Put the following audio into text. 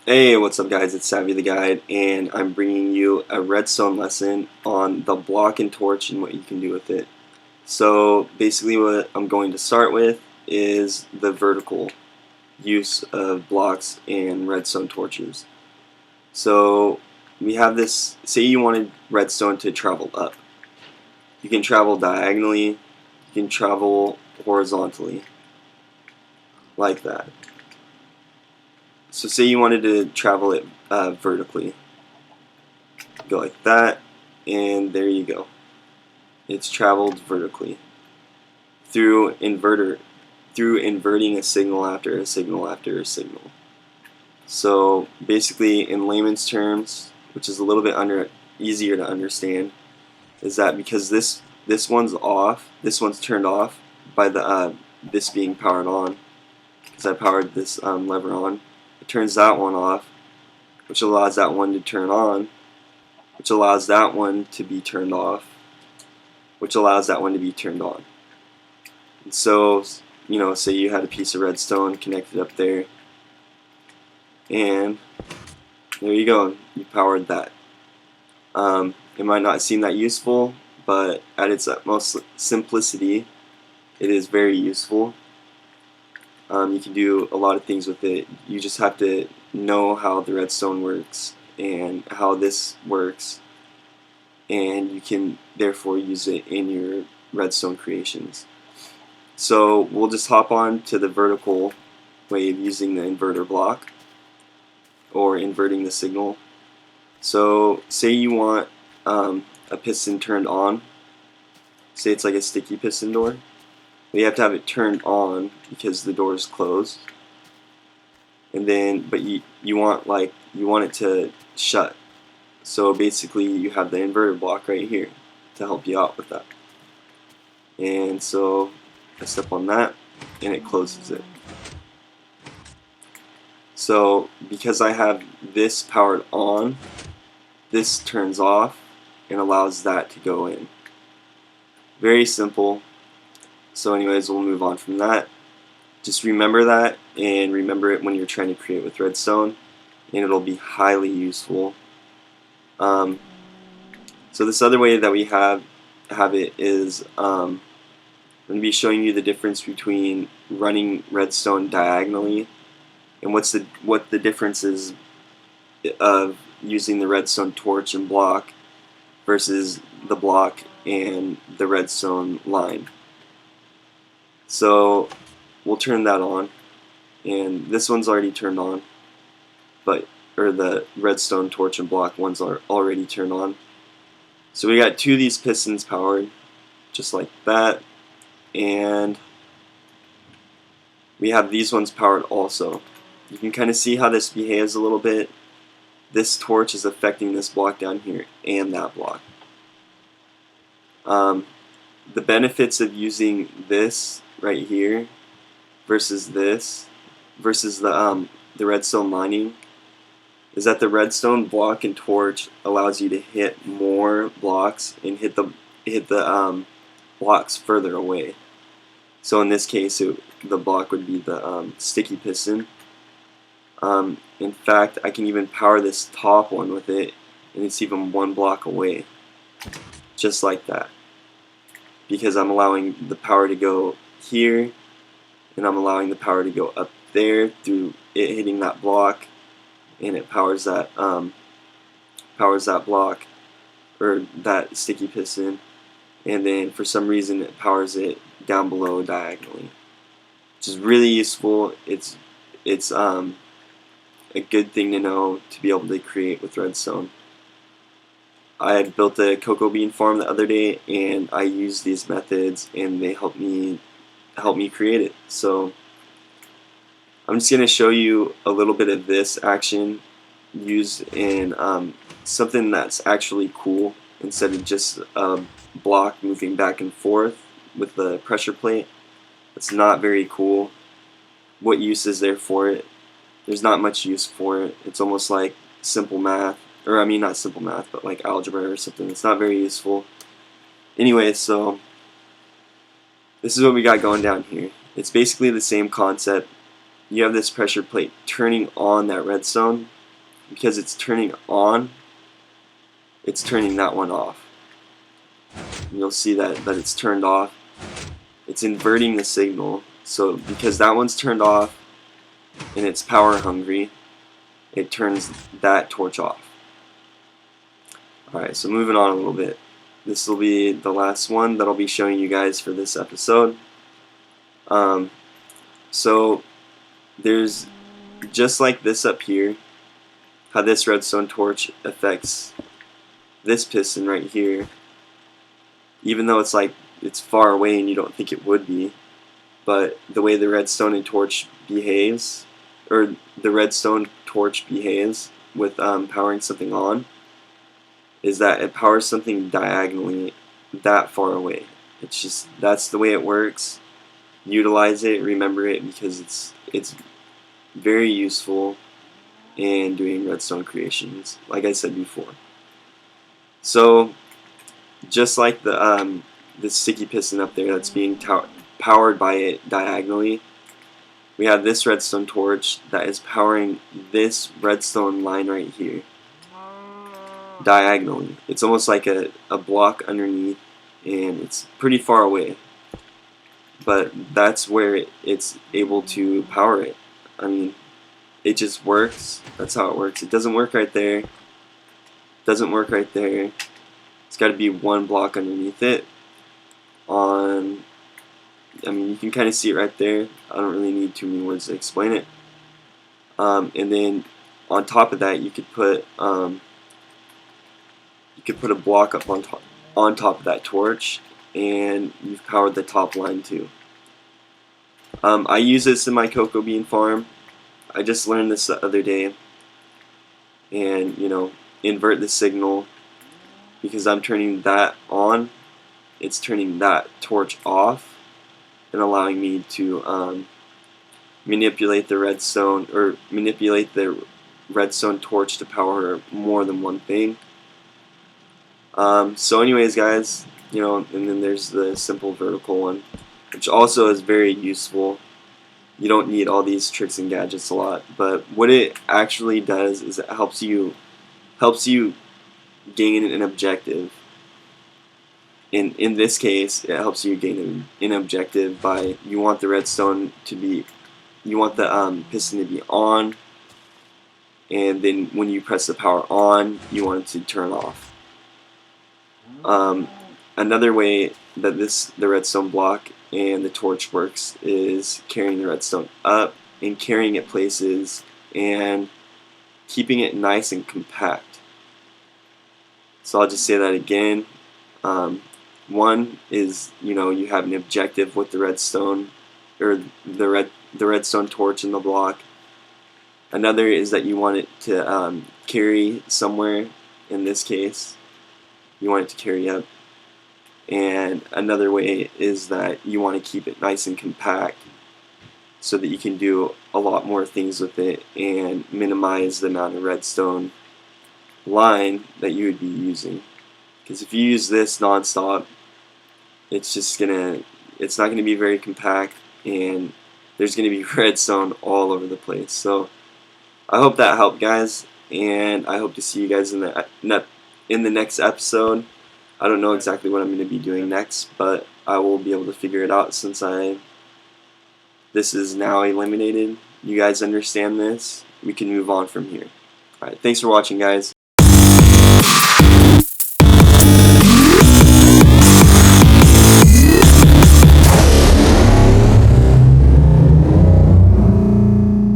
Hey, what's up guys, it's Savvy the Guide, and I'm bringing you a redstone lesson on the block and torch and what you can do with it. So basically what I'm going to start with is the vertical use of blocks and redstone torches. So we have this, say you wanted redstone to travel up. You can travel diagonally, you can travel horizontally, like that. So say you wanted to travel it vertically. Go like that, and there you go. It's traveled vertically through inverting a signal after a signal after a signal. So basically, in layman's terms, which is a little bit easier to understand, is that because this one's off, this one's turned off by the this being powered on, because I powered this lever on. It turns that one off, which allows that one to turn on, which allows that one to be turned off, which allows that one to be turned on. And so, say you had a piece of redstone connected up there, and there you go, you powered that. It might not seem that useful, but at its utmost simplicity, it is very useful. You can do a lot of things with it. You just have to know how the redstone works and how this works, and you can therefore use it in your redstone creations. So we'll just hop on to the vertical way of using the inverter block or inverting the signal. So say you want a piston turned on. Say it's like a sticky piston door. You have to have it turned on because the door is closed. And then, but you want it to shut. So basically, you have the inverter block right here to help you out with that. And so I step on that, and it closes it. So because I have this powered on, this turns off and allows that to go in. Very simple. So anyways, we'll move on from that. Just remember that, and remember it when you're trying to create with redstone, and it'll be highly useful. So this other way that we have it is I'm going to be showing you the difference between running redstone diagonally and what the difference is of using the redstone torch and block versus the block and the redstone line. So we'll turn that on, and this one's already turned on, or the redstone torch and block ones are already turned on. So we got two of these pistons powered, just like that, and we have these ones powered also. You can kind of see how this behaves a little bit. This torch is affecting this block down here and that block. The benefits of using this right here versus this versus the redstone lining is that the redstone block and torch allows you to hit more blocks and hit the blocks further away. So in this case, the block would be the sticky piston. In fact, I can even power this top one with it, and it's even one block away, just like that. Because I'm allowing the power to go here, and I'm allowing the power to go up there through it hitting that block, and it powers that block or that sticky piston, and then for some reason it powers it down below diagonally, which is really useful. It's a good thing to know to be able to create with redstone. I had built a cocoa bean farm the other day, and I used these methods, and they helped me create it. So I'm just going to show you a little bit of this action used in something that's actually cool instead of just a block moving back and forth with the pressure plate. It's not very cool. What use is there for it? There's not much use for it. It's almost like simple math, or I mean not simple math, but like algebra or something. It's not very useful. Anyway, so this is what we got going down here. It's basically the same concept. You have this pressure plate turning on that redstone, because it's turning on, it's turning that one off. And you'll see that it's turned off. It's inverting the signal. So because that one's turned off and it's power hungry, it turns that torch off. Alright, so moving on a little bit. This will be the last one that I'll be showing you guys for this episode. So there's, just like this up here, how this redstone torch affects this piston right here, even though it's far away and you don't think it would be, but the way the redstone torch behaves, or the redstone torch behaves with powering something on, is that it powers something diagonally that far away. It's just, that's the way it works. Utilize it, remember it, because it's very useful in doing redstone creations, like I said before. So just like the sticky piston up there that's being powered by it diagonally, we have this redstone torch that is powering this redstone line right here diagonally. It's almost like a block underneath, and it's pretty far away, but that's where it's able to power it. I mean, it just works. That's how it works. It doesn't work right there. Doesn't work right there. It's got to be one block underneath it. I mean, you can kind of see it right there. I don't really need too many words to explain it. And then on top of that, you could put a block up on top of that torch, and you've powered the top line too. I use this in my cocoa bean farm. I just learned this the other day, and invert the signal, because I'm turning that on, it's turning that torch off and allowing me to manipulate the redstone torch to power more than one thing. So anyways, guys, and then there's the simple vertical one, which also is very useful. You don't need all these tricks and gadgets a lot, but what it actually does is it helps you gain an objective. In this case, it helps you gain an objective by, you want the piston to be on, and then when you press the power on, you want it to turn off. Another way that the redstone block and the torch works is carrying the redstone up and carrying it places and keeping it nice and compact. So I'll just say that again. One is, you have an objective with the redstone, or the redstone torch in the block. Another is that you want it to carry somewhere. In this case, you want it to carry up. And another way is that you want to keep it nice and compact so that you can do a lot more things with it and minimize the amount of redstone line that you would be using. Because if you use this non-stop, it's not going to be very compact, and there's going to be redstone all over the place. So I hope that helped, guys, and I hope to see you guys in the next episode. I don't know exactly what I'm going to be doing next, but I will be able to figure it out since this is now eliminated. You guys understand this? We can move on from here. Alright, thanks for watching, guys.